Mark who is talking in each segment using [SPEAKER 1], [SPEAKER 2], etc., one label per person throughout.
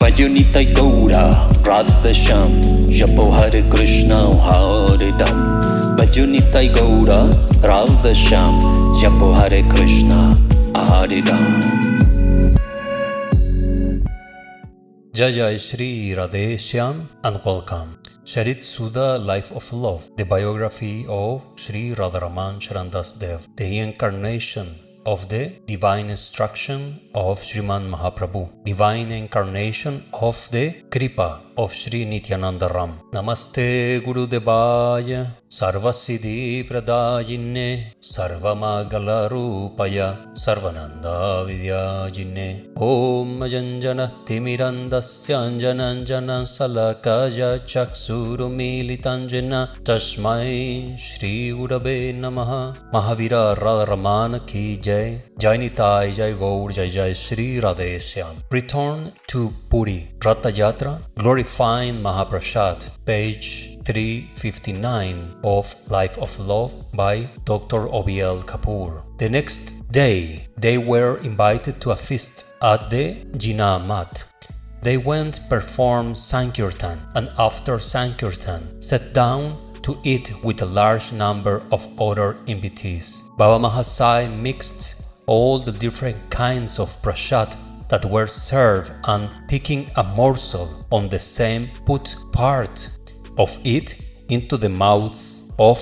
[SPEAKER 1] Bhajanita Gaura Radheshyam Japo Hare Krishna Hare Ram Bhajanita Gaura Radheshyam Japo Hare Krishna Hare Ram.
[SPEAKER 2] Jay Sri Radheshyam and welcome. Charit Sudha Life of Love, the biography of Sri Radharaman Charan Das Dev, the incarnation of the divine instruction of Sriman Mahaprabhu, divine incarnation of the Kripa of Sri Nityananda Ram. Namaste Guru Devaya Sarvasiddhi Pradayine Sarvamagala Rupaya Sarvananda Vidyajine Om Janjana Timirandasya Jananjana Salakaja Chaksurumilitanjana Tasmai Shri Urave Namaha. Mahavira Radharaman Ki Jai, Jai Nitai, Jai Gaur, Jai Jai Sri Radheshyam. Return to Puri, Ratha Yatra, glorifying Mahaprashad, page 359 of Life of Love by Dr. o.b.l. Kapoor. The next day, they were invited to a feast at the Jinnah Mat. They went perform Sankirtan and after Sankirtan sat down to eat with a large number of other invitees. Baba Mahasai mixed all the different kinds of prasad that were served and picking a morsel on the same put part of it into the mouths of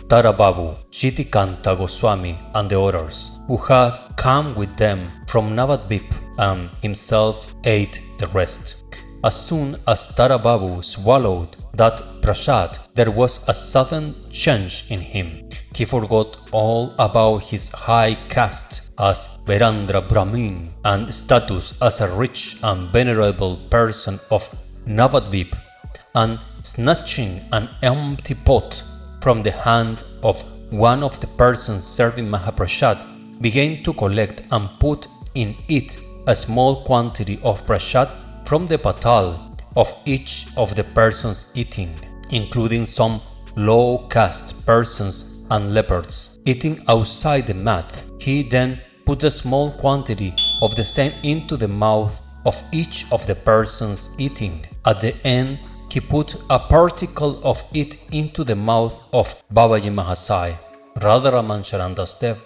[SPEAKER 2] Tarababu, Shitikanta Goswami and the others who had come with them from Navadvip, and himself ate the rest. As soon as Tarababu swallowed that prasad, there was a sudden change in him. He forgot all about his high caste as Verandra Brahmin and status as a rich and venerable person of Navadvip, and snatching an empty pot from the hand of one of the persons serving Mahaprashad, began to collect and put in it a small quantity of prasad from the patal of each of the persons eating, including some low caste persons and lepers eating outside the mat. He then put a small quantity of the same into the mouth of each of the persons eating. At the end, he put a particle of it into the mouth of Babaji Mahasai. Radharaman Charan Das Dev.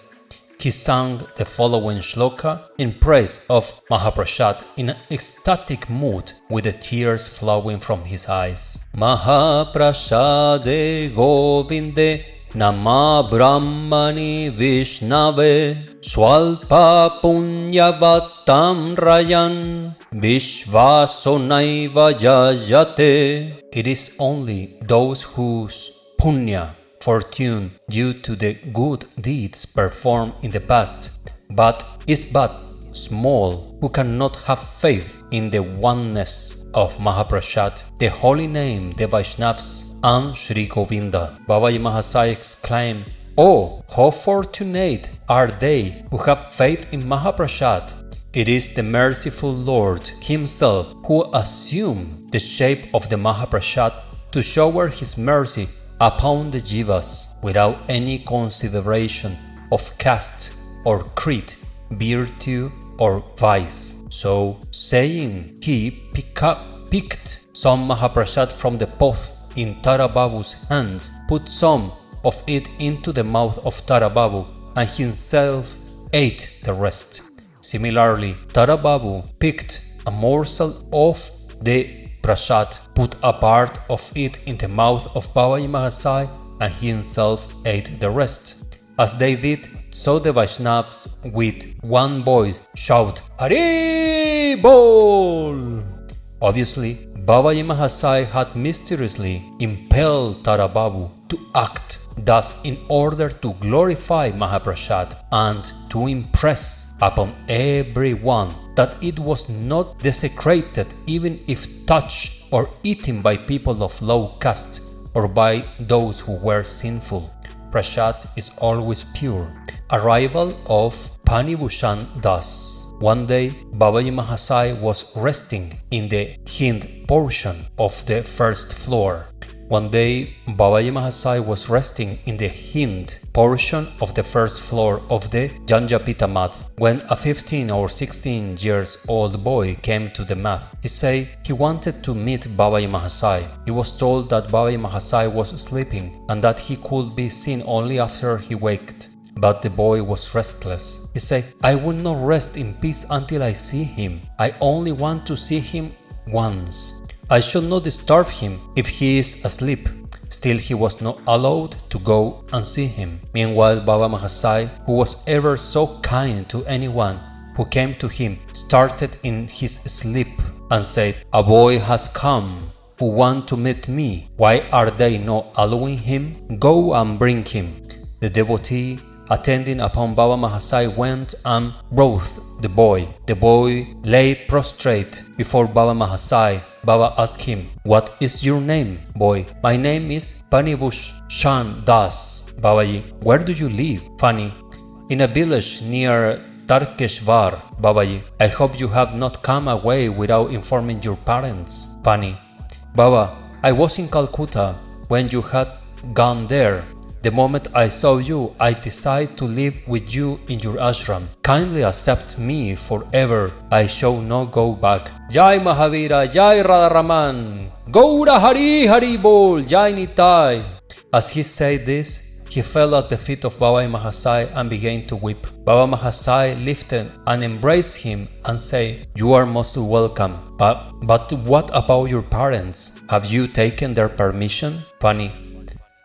[SPEAKER 2] He sang the following shloka in praise of Mahaprashad in an ecstatic mood with the tears flowing from his eyes. Mahaprashade Govinde Nama Brahmani Vishnave Swalpa Punyavatam Rayan Vishvasonaiva Jayate. It is only those whose punya, fortune due to the good deeds performed in the past, but is but small, who cannot have faith in the oneness of Mahaprashad, the holy name, the Vaishnavas, and Sri Govinda. Babaji Mahasai exclaimed, "Oh, how fortunate are they who have faith in Mahaprashad! It is the merciful Lord Himself who assumed the shape of the Mahaprashad to shower His mercy upon the jivas without any consideration of caste or creed, virtue or vice." So saying, he picked some Mahaprasad from the pot in Tarababu's hands, put some of it into the mouth of Tarababu, and himself ate the rest. Similarly, Tarababu picked a morsel of the prasad, put a part of it in the mouth of Babaji Mahasai, and he himself ate the rest. As they did, so the Vaishnavas with one voice shout, "Hari Bol!" Obviously, Babaji Mahasai had mysteriously impelled Tarababu to act thus in order to glorify Mahaprashad and to impress upon everyone that it was not desecrated even if touched or eaten by people of low caste or by those who were sinful. Prasad is always pure. Arrival of Phani Bhushan thus. One day, Babaji Mahasai was resting in the Hind portion of the first floor. One day, Babaji Mahasai was resting in the Hind portion of the first floor of the Janjapita mat when a 15 or 16 years old boy came to the mat. He said he wanted to meet Babaji Mahasai. He was told that Babaji Mahasai was sleeping and that he could be seen only after he waked. But the boy was restless. He said, I will not rest in peace until I see him. I only want to see him once. I should not disturb him if he is asleep. Still, he was not allowed to go and see him. Meanwhile, Baba Mahasai, who was ever so kind to anyone who came to him, started in his sleep and said, a boy has come who wants to meet me. Why are they not allowing him? Go and bring him. The devotee attending upon Baba Mahasai went and brought the boy. The boy lay prostrate before Baba Mahasai. Baba asked him, what is your name, boy? My name is Phani Bhushan Das. Babaji, where do you live? Phani, in a village near Tarkeshwar. Babaji, I hope you have not come away without informing your parents. Phani, Baba, I was in Calcutta when you had gone there. The moment I saw you, I decided to live with you in your ashram. Kindly accept me forever. I shall not go back. Jai Mahavira, Jai Radharaman, Gaura Hari Hari Bol, Jai Nitai. As he said this, he fell at the feet of Baba Mahasai and began to weep. Baba Mahasai lifted and embraced him and said, you are most welcome. But what about your parents? Have you taken their permission? Phani,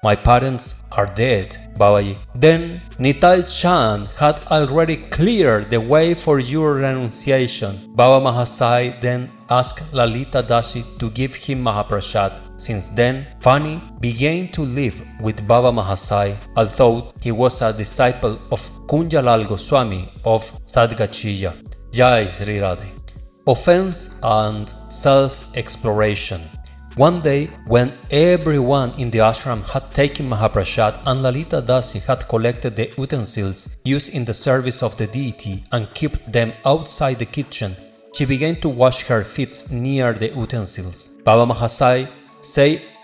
[SPEAKER 2] my parents are dead, Babaji. Then Nitai Chand had already cleared the way for your renunciation. Baba Mahasai then asked Lalita Dasi to give him Mahaprashad. Since then, Phani began to live with Baba Mahasai, although he was a disciple of Kunjalal Goswami of Sadgachiya. Jai Sri Radhe. Offense and self-exploration. One day, when everyone in the ashram had taken Mahaprasad and Lalita Dasi had collected the utensils used in the service of the deity and kept them outside the kitchen, she began to wash her feet near the utensils. Baba Mahasai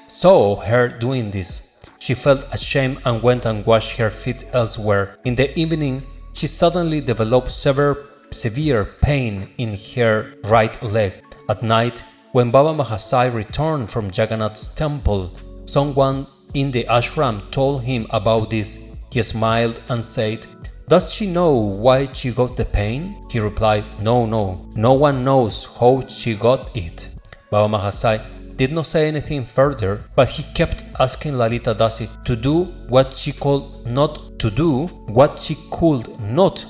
[SPEAKER 2] saw her doing this. She felt ashamed and went and washed her feet elsewhere. In the evening, she suddenly developed severe pain in her right leg. At night, when Baba Mahasai returned from Jagannath's temple, someone in the ashram told him about this. He smiled and said, does she know why she got the pain? He replied, no one knows how she got it. Baba Mahasai did not say anything further, but he kept asking Lalita Dasi to do what she could not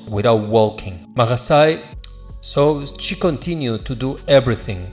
[SPEAKER 2] without walking. Mahasai, so she continued to do everything,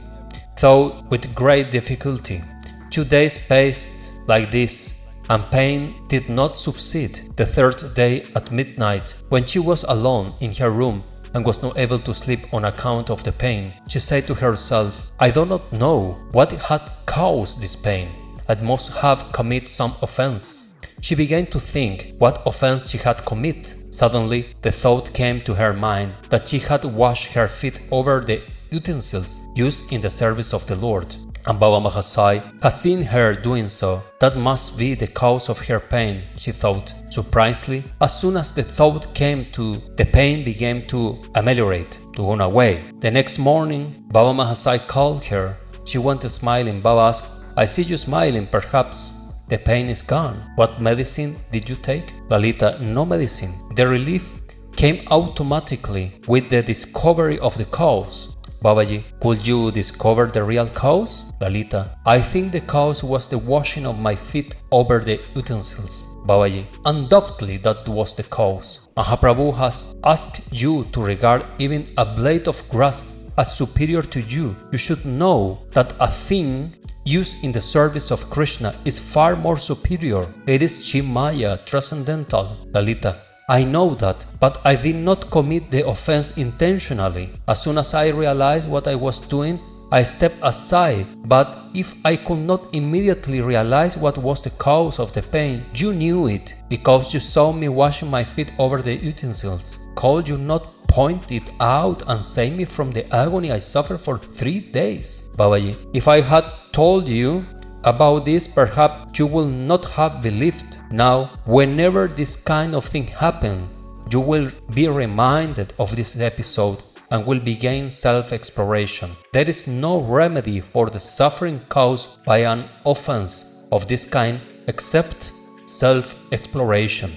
[SPEAKER 2] though with great difficulty. 2 days passed like this, and pain did not subside. The third day at midnight, when she was alone in her room and was not able to sleep on account of the pain, she said to herself, I do not know what had caused this pain. I must have committed some offense. She began to think what offense she had committed. Suddenly, the thought came to her mind that she had washed her feet over the utensils used in the service of the Lord, and Baba Mahasai had seen her doing so. That must be the cause of her pain, she thought. Surprisingly, as soon as the thought came to, the pain began to ameliorate, to go away. The next morning, Baba Mahasai called her. She went smiling. Baba asked, I see you smiling, perhaps the pain is gone. What medicine did you take? Lalita, no medicine. The relief came automatically with the discovery of the cause. Babaji, could you discover the real cause? Lalita, I think the cause was the washing of my feet over the utensils. Babaji, undoubtedly that was the cause. Mahaprabhu has asked you to regard even a blade of grass as superior to you. You should know that a thing used in the service of Krishna is far more superior. It is Chimaya, transcendental. Lalita, I know that, but I did not commit the offense intentionally. As soon as I realized what I was doing, I stepped aside. But if I could not immediately realize what was the cause of the pain, you knew it, because you saw me washing my feet over the utensils. Could you not point it out and save me from the agony I suffered for 3 days? Babaji, if I had told you, about this, perhaps you will not have believed. Now, whenever this kind of thing happens, you will be reminded of this episode and will begin self-exploration. There is no remedy for the suffering caused by an offense of this kind except self-exploration,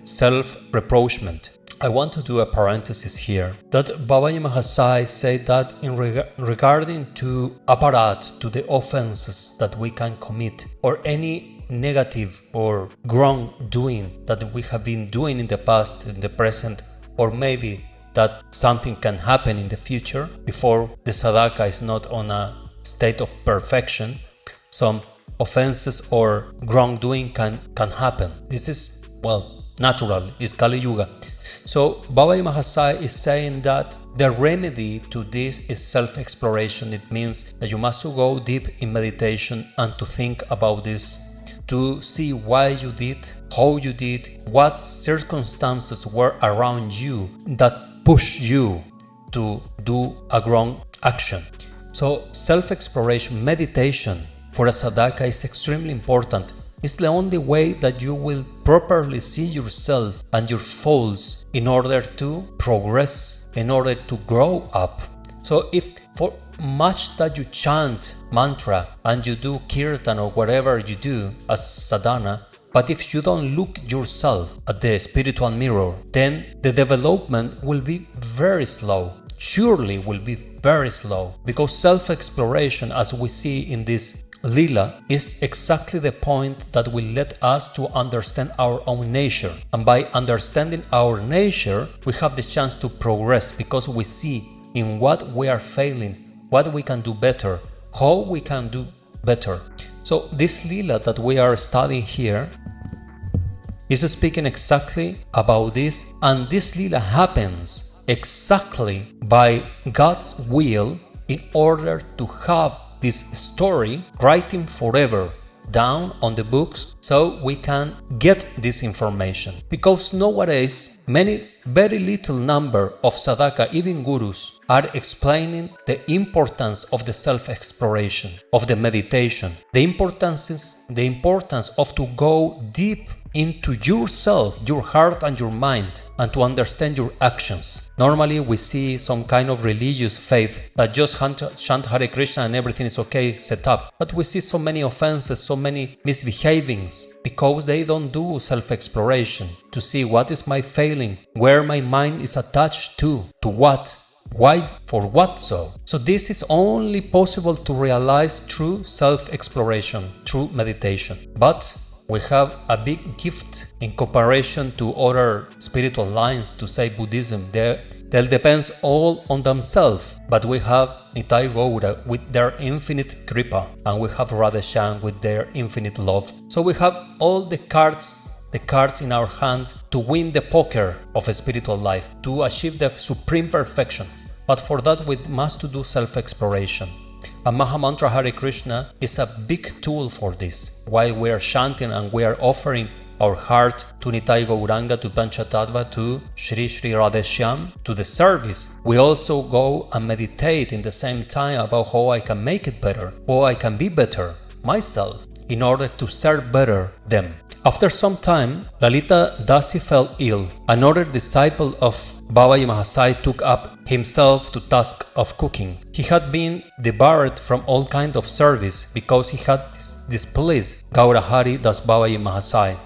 [SPEAKER 2] self-reproachment. I want to do a parenthesis here that Babaji Mahasai said that in regarding to aparat, to the offenses that we can commit or any negative or wrongdoing that we have been doing in the past, in the present, or maybe that something can happen in the future before the sadhaka is not on a state of perfection. Some offenses or wrongdoing can happen. This is, natural. It's Kali Yuga. So Babaji Mahasai is saying that the remedy to this is self-exploration. It means that you must go deep in meditation and to think about this, to see why you did, how you did, what circumstances were around you that push you to do a wrong action. So self-exploration, meditation for a sadhaka is extremely important. It's the only way that you will properly see yourself and your faults in order to progress, in order to grow up. So if for much that you chant mantra and you do kirtan or whatever you do as sadhana, but if you don't look yourself at the spiritual mirror, then the development will be very slow. Surely will be very slow, because self-exploration, as we see in this Lila, is exactly the point that will let us to understand our own nature. And by understanding our nature, we have the chance to progress, because we see in what we are failing, what we can do better, how we can do better. So this Lila that we are studying here is speaking exactly about this, and this Lila happens exactly by God's will in order to have this story writing forever down on the books so we can get this information. Because nowadays, very little number of sadhaka, even gurus, are explaining the importance of the self-exploration, of the meditation. The importance of to go deep into yourself, your heart and your mind, and to understand your actions. Normally we see some kind of religious faith that just chant Hare Krishna and everything is okay, set up. But we see so many offenses, so many misbehavings, because they don't do self-exploration to see what is my failing, where my mind is attached to what, why, for what so. So this is only possible to realize through self-exploration, through meditation. But we have a big gift in comparison to other spiritual lines, to say Buddhism. They depends all on themselves. But we have Nitai Gaura with their infinite kripa, and we have Radheshyam with their infinite love. So we have all the cards in our hand to win the poker of a spiritual life, to achieve the supreme perfection. But for that we must do self-exploration. A Mahamantra Hare Krishna is a big tool for this. While we are chanting and we are offering our heart to Nitai Gauranga, to Panchatattva, to Jay Sri Radheshyam, to the service, we also go and meditate in the same time about how I can make it better, how I can be better myself in order to serve better them. After some time, Lalita Dasi fell ill. Another disciple of Babaji Mahasai took up himself to task of cooking. He had been debarred from all kind of service because he had displeased Gaurahari Das Babaji Mahasai,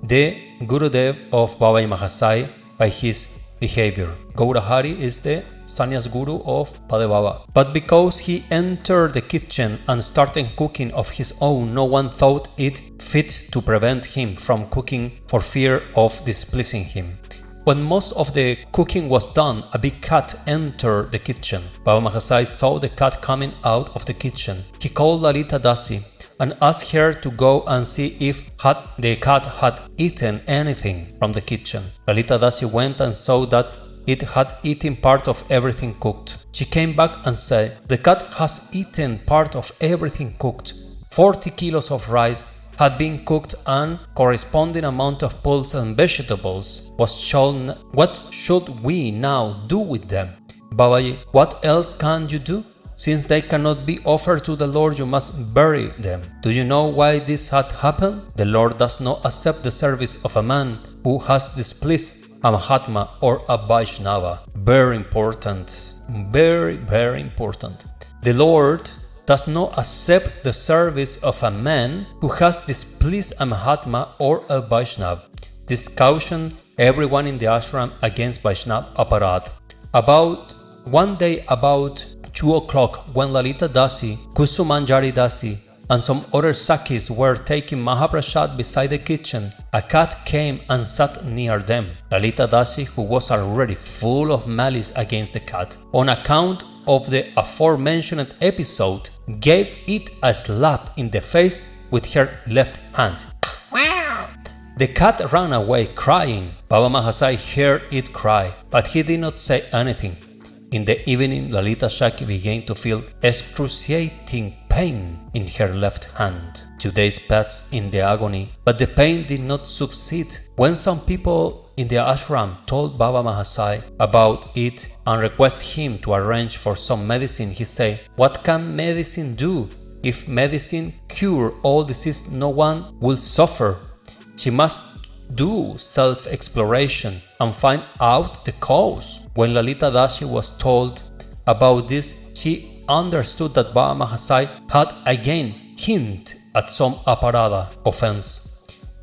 [SPEAKER 2] the Gurudev of Babaji Mahasai, by his behavior. Gaurahari is the sannyas guru of Padebaba. But because he entered the kitchen and started cooking of his own, no one thought it fit to prevent him from cooking for fear of displeasing him. When most of the cooking was done, a big cat entered the kitchen. Baba Mahasai saw the cat coming out of the kitchen. He called Lalita Dasi and asked her to go and see if the cat had eaten anything from the kitchen. Lalita Dasi went and saw that it had eaten part of everything cooked. She came back and said, "The cat has eaten part of everything cooked. 40 kilos of rice had been cooked and corresponding amount of pulse and vegetables was shown. What should we now do with them?" "Babaji, what else can you do?" Since they cannot be offered to the Lord, you must bury them. Do you know why this had happened? The Lord does not accept the service of a man who has displeased a Mahatma or a Vaishnava. Very important. Very important. The Lord does not accept the service of a man who has displeased a Mahatma or a Vaishnava. This cautioned everyone in the ashram against Vaishnava aparadh. One day about 2 o'clock, when Lalita Dasi, Kusumanjari Dasi, and some other Sakis were taking Mahaprashad beside the kitchen, a cat came and sat near them. Lalita Dasi, who was already full of malice against the cat, on account of the aforementioned episode, gave it a slap in the face with her left hand. The cat ran away crying. Baba Mahasai heard it cry, but he did not say anything. In the evening, Lalita Shaki began to feel excruciating pain in her left hand. 2 days passed in the agony, but the pain did not subside. When some people in the ashram told Baba Mahasai about it and requested him to arrange for some medicine, he said, "What can medicine do? If medicine cure all disease, no one will suffer. She must do self-exploration and find out the cause." When Lalita Dasi was told about this, she understood that Baba Mahasai had again hinted at some aparadha offense.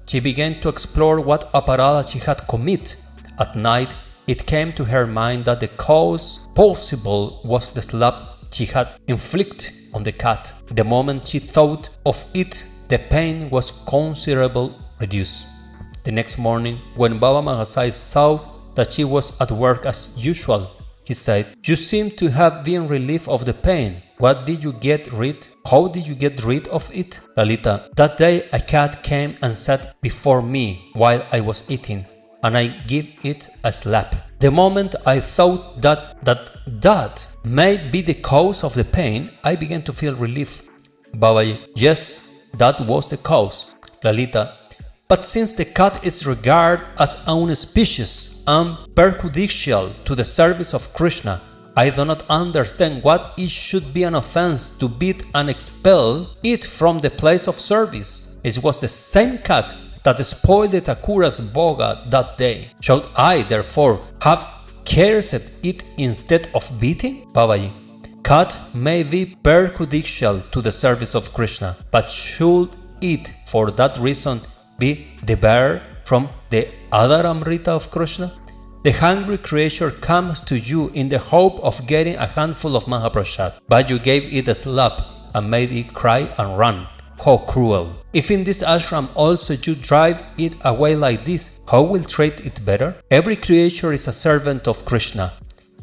[SPEAKER 2] She began to explore what aparadha she had committed. At night, it came to her mind that the cause possible was the slap she had inflicted on the cat. The moment she thought of it, the pain was considerably reduced. The next morning, when Baba Mahasai saw that she was at work as usual, he said, "You seem to have been relieved of the pain. What did you get rid? How did you get rid of it?" Lalita, "That day a cat came and sat before me while I was eating, and I gave it a slap. The moment I thought that might be the cause of the pain, I began to feel relief." Babaji, "Yes, that was the cause." Lalita, "But since the cat is regarded as unauspicious and prejudicial to the service of Krishna, I do not understand what it should be an offense to beat and expel it from the place of service. It was the same cat that spoiled the Thakura's boga that day. Should I, therefore, have cursed it instead of beating?" Babaji, "Cat may be prejudicial to the service of Krishna, but should it, for that reason, be debarred from the Adharamrita of Krishna? The hungry creature comes to you in the hope of getting a handful of Mahaprashad, but you gave it a slap and made it cry and run. How cruel! If in this ashram also you drive it away like this, how will treat it better? Every creature is a servant of Krishna.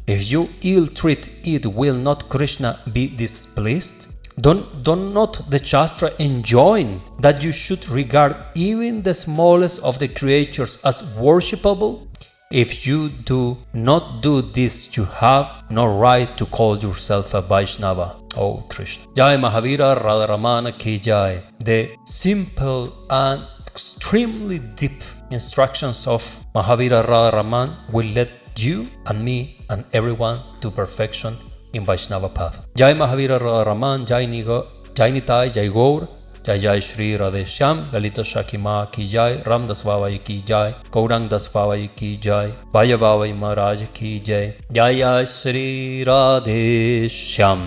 [SPEAKER 2] If you ill-treat it, will not Krishna be displeased? Don't not the Shastra enjoin that you should regard even the smallest of the creatures as worshipable? If you do not do this, you have no right to call yourself a Vaishnava. Oh Krishna. Jai Mahavira Radharaman Ki Jai. The simple and extremely deep instructions of Mahavira Radharaman will lead you and me and everyone to perfection in Vaishnava path. Jai Mahavira Radharaman, Jai Nitai, Jai Gaur, Jai Jai Sri Radheshyam, Lalita Shaki Ma Ki Jai, Ram Das Babai Ki Jai, Gaurang Das Babai Ki Jai, Bhaya Babai Maharaj Ki Jai, Jai Jai Sri Radheshyam.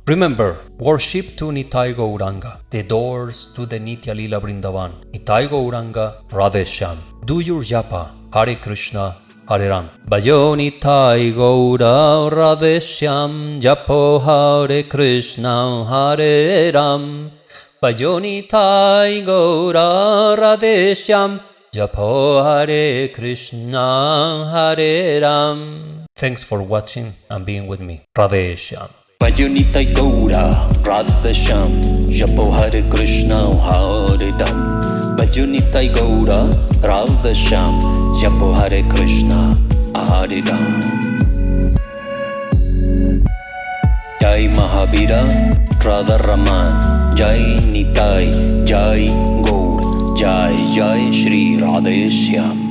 [SPEAKER 2] Remember, worship to Nitai Gauranga, the doors to the Nitya Lila Vrindavan. Nitai Gauranga, Radheshyam. Do your japa, Hare Krishna, Hare Ram. Bhajo Nitai Gaura Radheshyam, Japo Hare Krishna, Hare Ram. Bhajo Nitai Gaura Radheshyam, Japo Hare Krishna, Hare Ram. Thanks for watching and being with me. Radheshyam.
[SPEAKER 1] Bhajo Nitai Gaura Radheshyam, Japo Hare Krishna, Hare Ram. Bhajo Nitai Gaura Radheshyam, Japo Hare Krishna, Hare Ram. Jai Mahavira Radharaman, Jai Nitai, Jai Gaur, Jai Jai Sri Radheshyam.